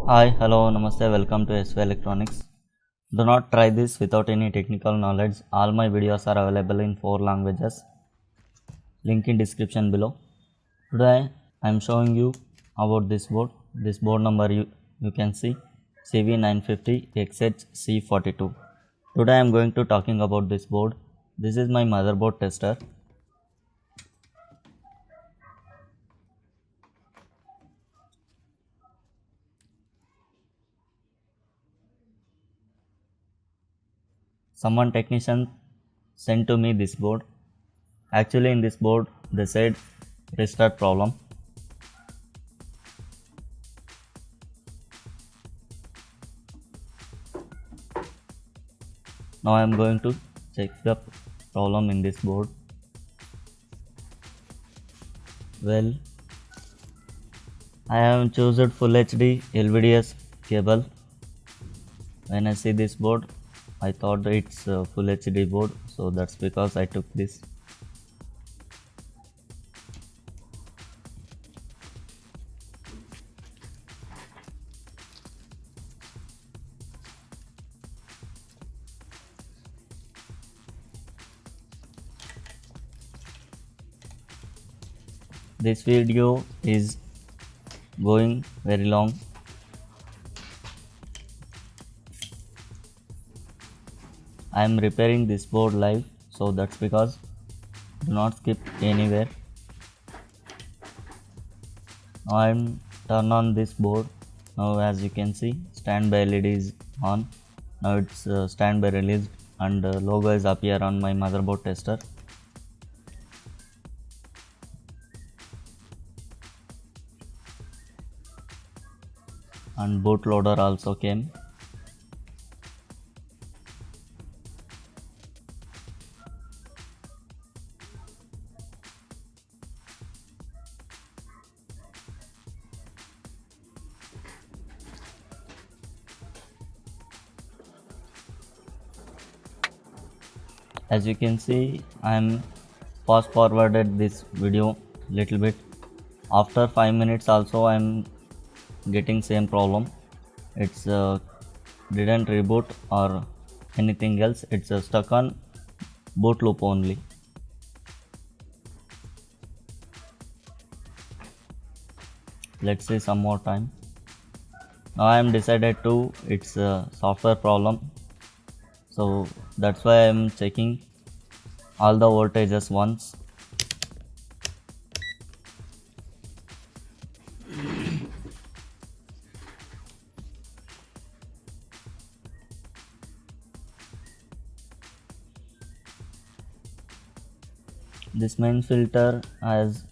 Hi, hello, namaste, welcome to SV Electronics. Do not try this without any technical knowledge. All my videos are available in 4 languages. Link in description below. Today I am showing you about this board. This board number you can see CV950XH-C42. Today I am going to talking about this board. This is my motherboard tester. Someone technician sent to me this board. Actually in this board they said restart problem. Now I am going to check the problem in this board. Well, I have chosen full HD LVDS cable. When I see this board, I thought it's a full HD board, so that's because I took this. This video is going very long. I am repairing this board live, so that's because do not skip anywhere. Now I am turn on this board. Now as you can see, standby LED is on. Now it's standby released and logo is appear on my motherboard tester. And bootloader also came. As you can see, I am fast forwarded this video little bit. After 5 minutes also I am getting same problem. It's didn't reboot or anything else. It's stuck on boot loop only. Let's see some more time. Now I am decided to it's a software problem, so that's why I am checking all the voltages once. This main filter has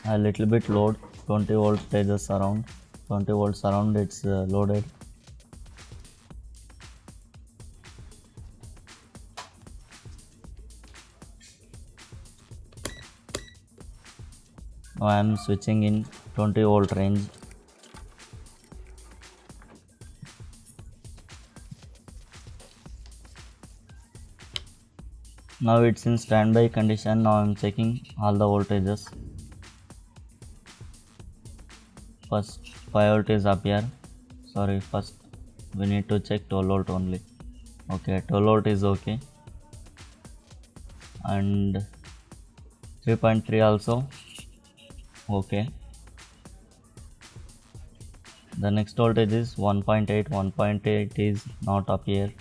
a little bit load, 20 voltages around, 20 volts around. It's loaded. Now I am switching in 20 volt range. Now it's in standby condition. Now I am checking all the voltages. First 5 volt is appear. Sorry, first we need to check 12 volt only. Okay, 12 volt is okay. And 3.3 also okay. The next voltage is 1.8. 1.8 is not appear.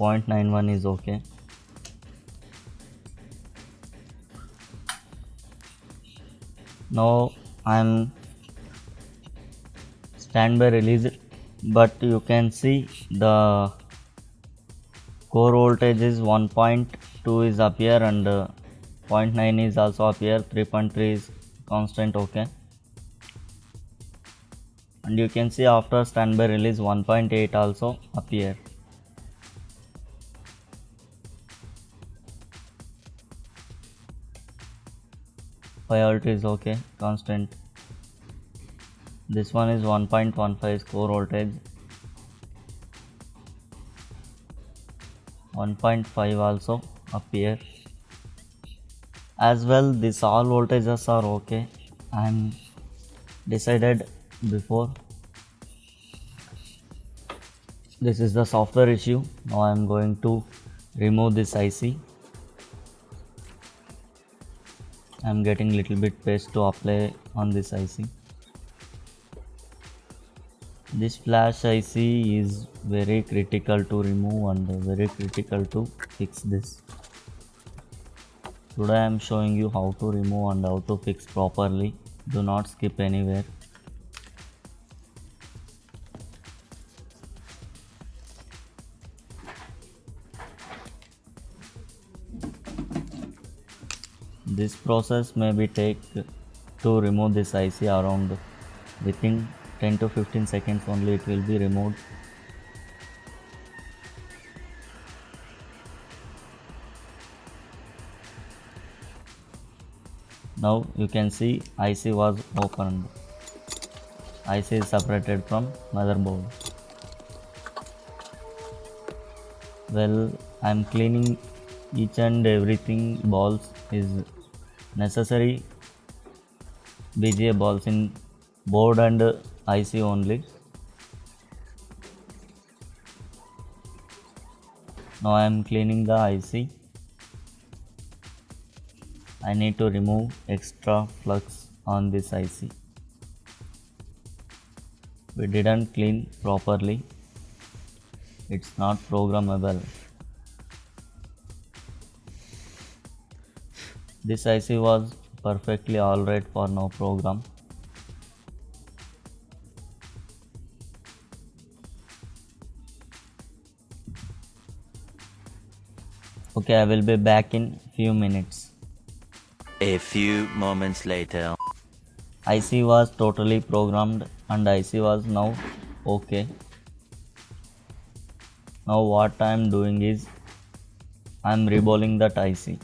.91 is okay. Now I am standby released, but you can see the core voltage is 1.2 is appear and 0.9 is also appear. 3.3 is constant okay. And you can see after standby release 1.8 also appear. Volt is okay, constant. This one is 1.15 is core voltage. 1.5 also appear. As well, these all voltages are okay. I'm decided before. This is the software issue. Now I'm going to remove this IC. I'm getting little bit paste to apply on this IC. This flash IC is very critical to remove and very critical to fix this. Today I am showing you how to remove and how to fix properly. Do not skip anywhere. This process may be take to remove this IC around within 10 to 15 seconds only it will be removed. Now you can see IC was opened. IC is separated from motherboard. Well, I am cleaning each and everything balls is necessary BGA balls in board and IC only. Now I am cleaning the IC. I need to remove extra flux on this IC. We didn't clean properly. It's not programmable. This IC was perfectly alright for no program. Okay, I will be back in few minutes. A few moments later. IC was totally programmed and IC was now okay. Now what I am doing is I am reballing that IC.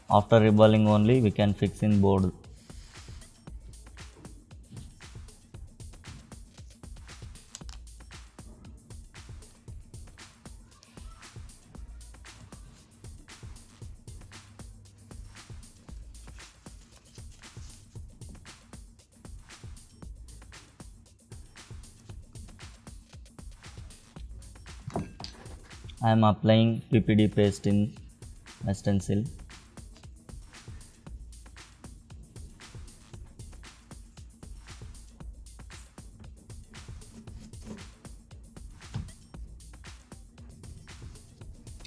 After reballing only we can fix in board. I am applying PPD paste in my stencil.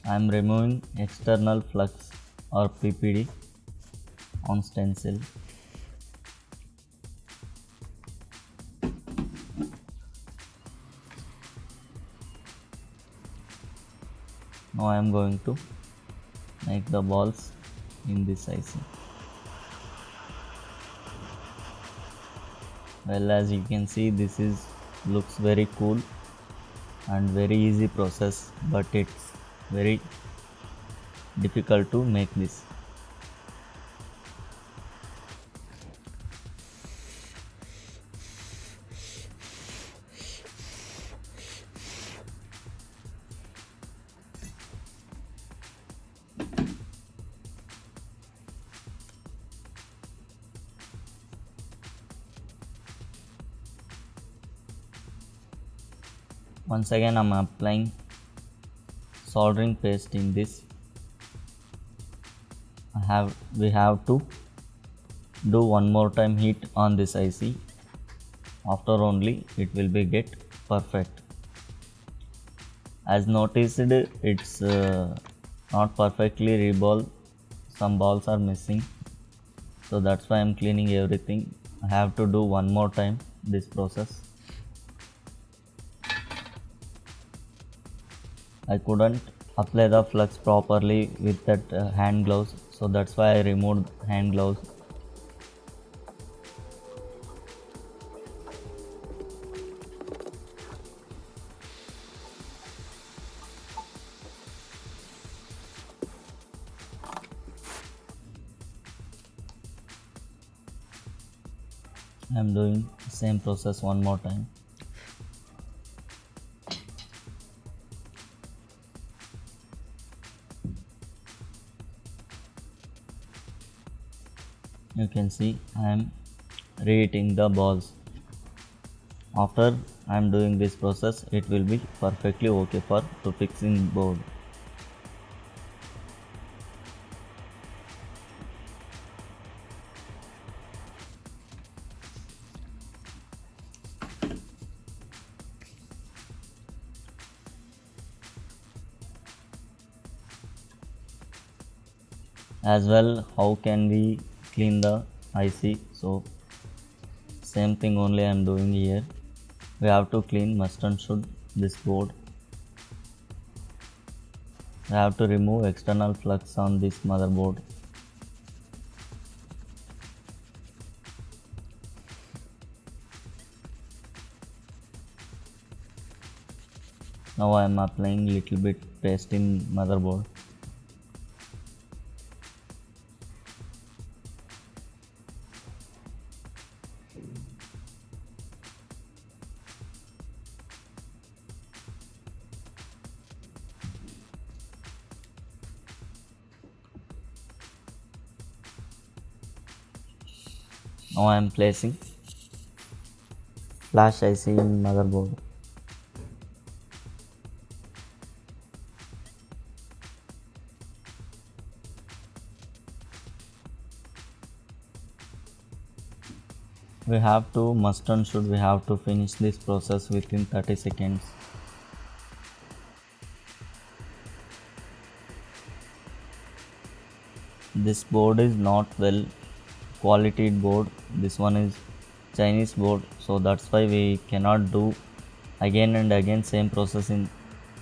I am removing external flux or PPD on stencil. Now I am going to make the balls in this IC. Well, as you can see, this is looks very cool and very easy process, but it's very difficult to make this. Once again I am applying soldering paste in this. We have to do one more time heat on this IC. After only it will be get perfect. As noticed, it's not perfectly reball. Some balls are missing, so that's why I'm cleaning everything. I have to do one more time this process. I couldn't apply the flux properly with that hand gloves, so that's why I removed hand gloves. I'm doing the same process one more time. You can see I am reheating the balls. After I am doing this process, it will be perfectly okay for to fixing board. As well, how can we clean the IC? So same thing only I am doing here. We have to clean must and should this board. We have to remove external flux on this motherboard. Now I am applying little bit paste in motherboard. Now I am placing flash IC in motherboard. We have to must and should we have to finish this process within 30 seconds. This board is not well quality board. This one is Chinese board, so that's why we cannot do again and again same process in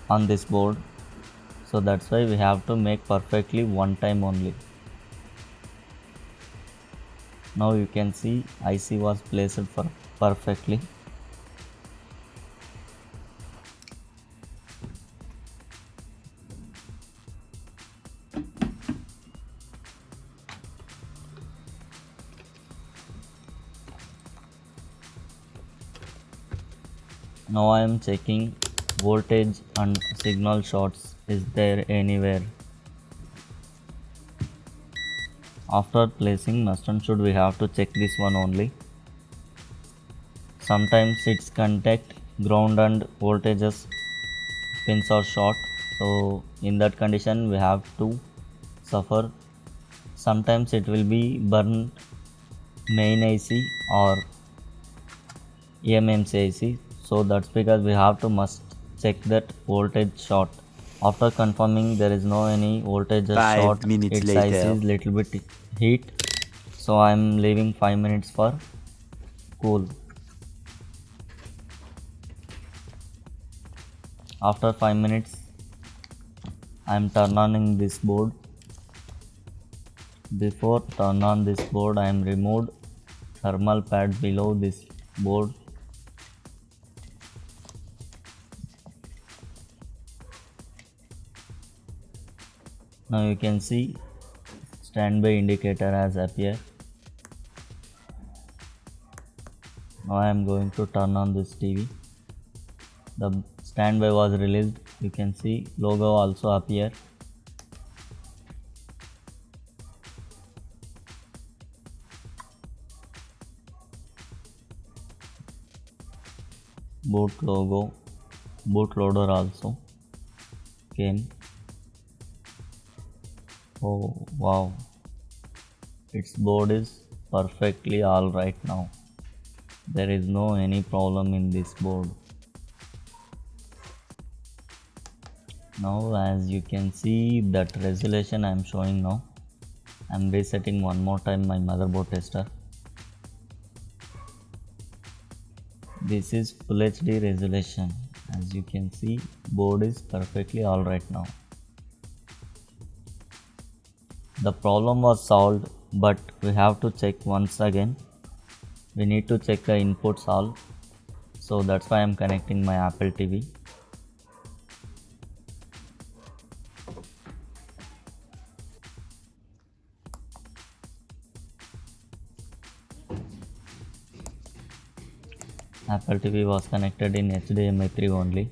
on this board. So that's why we have to make perfectly one time only. Now you can see IC was placed for perfectly. Now I am checking voltage and signal shorts is there anywhere. After placing must and should we have to check this one only. Sometimes its contact ground and voltages pins are short, so in that condition we have to suffer. Sometimes it will be burn main IC or Emmc IC, so that's because we have to must check that voltage short. After confirming there is no any voltage short, 5 minutes its IC later. is little bit heat, so I am leaving 5 minutes for cool. After 5 minutes I am turn on this board. Before turn on this board I am removed thermal pad below this board. Now you can see standby indicator has appeared. Now I am going to turn on this TV. The standby was released. You can see logo also appear. Boot logo, bootloader also came. Oh wow, its board is perfectly alright now. There is no any problem in this board. Now as you can see that resolution I am showing now. I am resetting one more time my motherboard tester. This is full HD resolution. As you can see board is perfectly alright now. The problem was solved, but we have to check once again. We need to check the inputs all. So that's why I am connecting my Apple TV. Apple TV was connected in HDMI 3 only.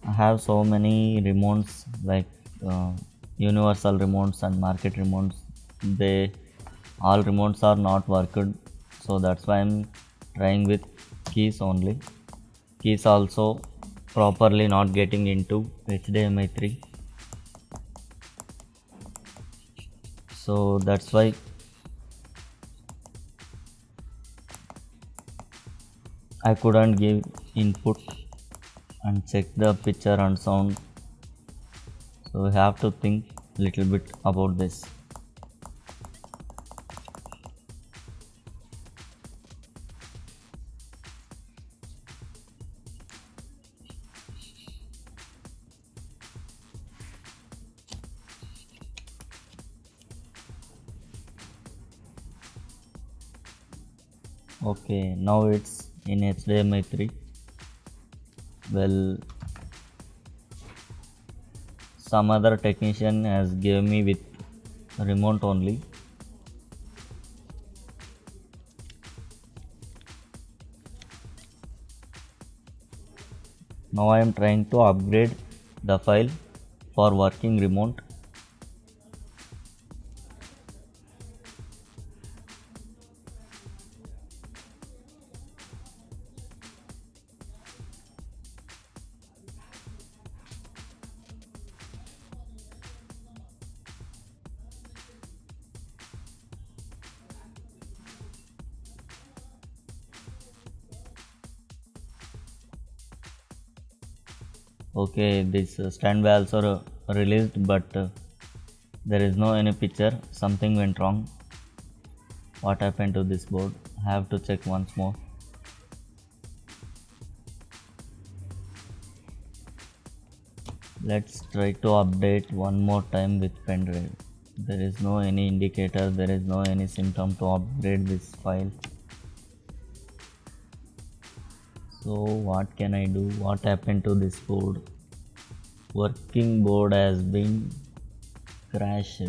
I have so many remotes like universal remotes and market remotes. they all remotes are not worked, so that's why I'm trying with keys only. Keys also properly not getting into HDMI 3, so that's why I couldn't give input and check the picture and sound, so we have to think little bit about this. Okay, now it's in HDMI 3. Well, some other technician has gave me with remote only. Now I am trying to upgrade the file for working remote. Okay, this standby also released, but there is no any picture. Something went wrong. What happened to this board? I have to check once more. Let's try to update one more time with pen drive. There is no any indicator, there is no any symptom to upgrade this file. So what can I do? What happened to this board? Working board has been crashed.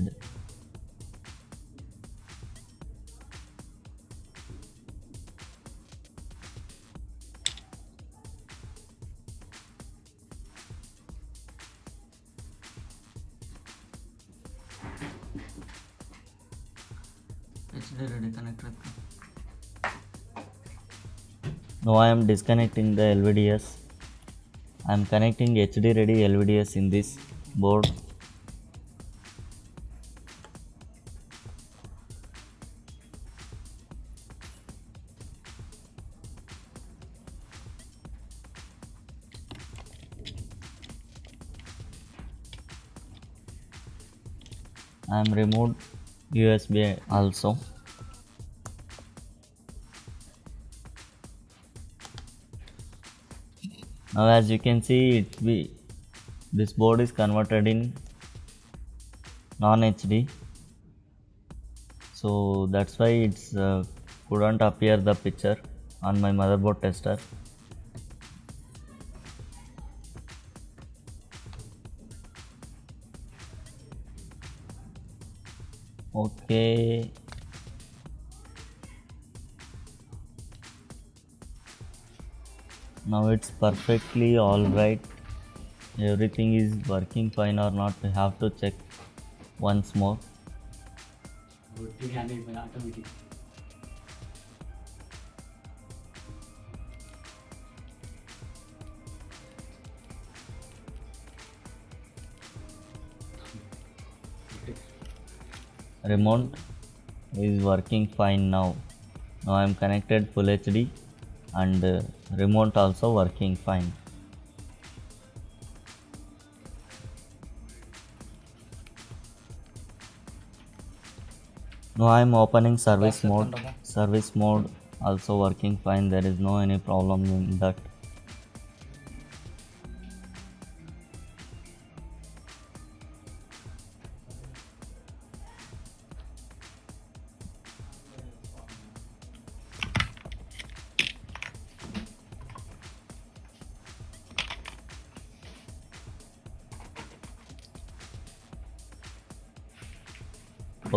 Now I am disconnecting the LVDS. I am connecting HD ready LVDS in this board. I am removed USB also. Now as you can see, this board is converted in non-HD, so that's why it's couldn't appear the picture on my motherboard tester. Okay, now it's perfectly alright. Everything is working fine or not, we have to check once more. Remote is working fine now. Now I am connected full HD and remote also working fine. Now I am opening service mode. Service mode also working fine. There is no any problem in that.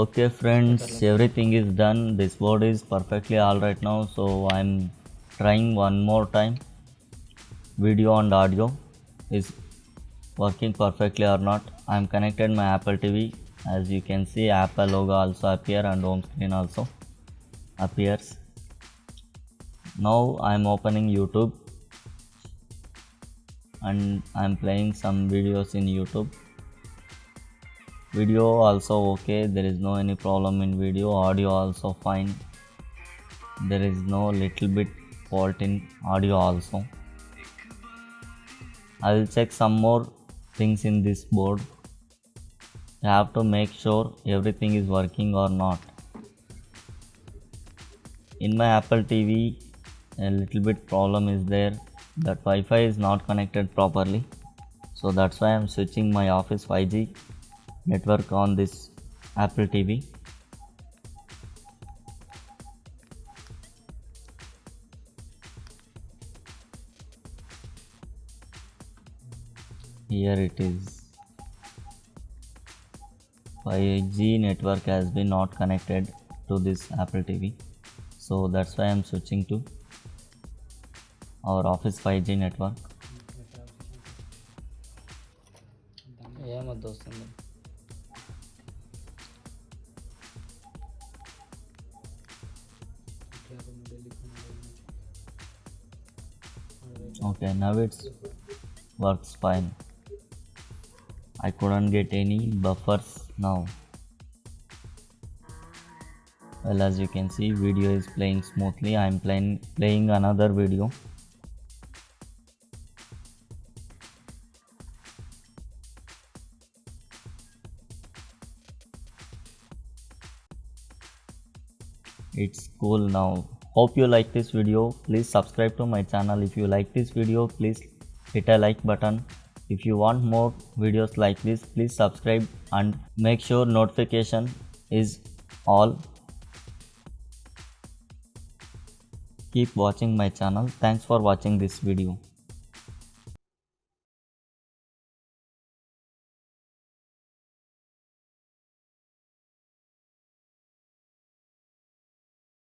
Okay friends, everything is done. This board is perfectly alright now, so I'm trying one more time. Video and audio is working perfectly or not. I'm connected my Apple TV. As you can see, Apple logo also appear and home screen also appears. Now I'm opening YouTube and I'm playing some videos in YouTube. Video also okay, there is no any problem in video. Audio also fine, there is no little bit fault in audio also. I will check some more things in this board. You have to make sure everything is working or not. In my Apple TV, a little bit problem is there that Wi-Fi is not connected properly. So that's why I'm switching my office 5G network on this Apple TV. Here it is. 5G network has been not connected to this Apple TV. So that's why I'm switching to our office 5G network. ఏమద్దు వస్తుంది. Okay, now it works fine. I couldn't get any buffers now. Well, as you can see, video is playing smoothly. I'm playing another video. It's cool now. Hope you like this video. Please subscribe to my channel. If you like this video, please hit a like button. If you want more videos like this, please subscribe and make sure notification is all. Keep watching my channel. Thanks for watching this video.